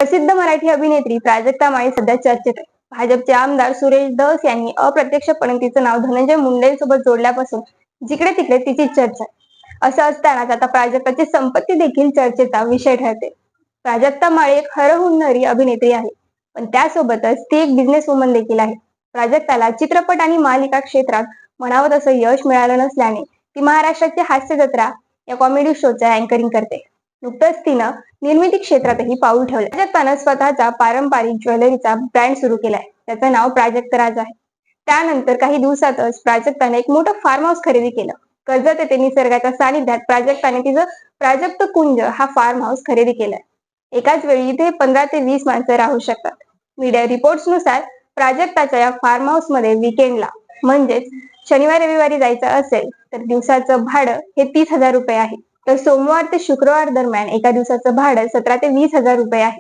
प्रसिद्ध मराठी अभिनेत्री प्राजक्ता माळी सध्या चर्चेत आहे. भाजपचे आमदार सुरेश धस यांनी अप्रत्यक्षपणे तिचं नाव धनंजय मुंडेंसोबत जोडल्यापासून जिकडे तिकडे तिची चर्चा आहे. असं असतानाच आता प्राजक्ताची संपत्ती देखील चर्चेचा विषय ठरते. प्राजक्ता माळी एक हरहुन्नरी अभिनेत्री आहे, पण त्यासोबतच ती एक बिझनेस वुमन देखील आहे. प्राजक्ताला चित्रपट आणि मालिका क्षेत्रात म्हणावं तसं यश मिळालं नसल्याने ती महाराष्ट्राची हास्य जत्रा या कॉमेडी शोचा अँकरिंग करते. नुकतंच तिनं निर्मिती क्षेत्रातही पाऊल ठेवलं. प्राजक्तानं स्वतःचा पारंपरिक ज्वेलरीचा ब्रँड सुरू केलाय. त्याचं नाव प्राजक्त राज आहे. त्यानंतर काही दिवसातच प्राजक्ताने एक मोठं फार्म हाऊस खरेदी केलं. कर्जत येथे निसर्गाच्या सानिध्यात प्राजक्ताने तिचं प्राजक्त कुंज हा फार्म हाऊस खरेदी केलाय. एकाच वेळी इथे 15 ते 20 माणसं राहू शकतात. मीडिया रिपोर्ट्सनुसार प्राजक्ताच्या या फार्म हाऊस मध्ये वीकेंडला म्हणजेच शनिवार रविवारी जायचं असेल तर दिवसाचं भाडं हे 30,000 रुपये आहे. तर सोमवार ते शुक्रवार दरम्यान एका दिवसाचं भाडं 17 ते 20,000 रुपये आहे.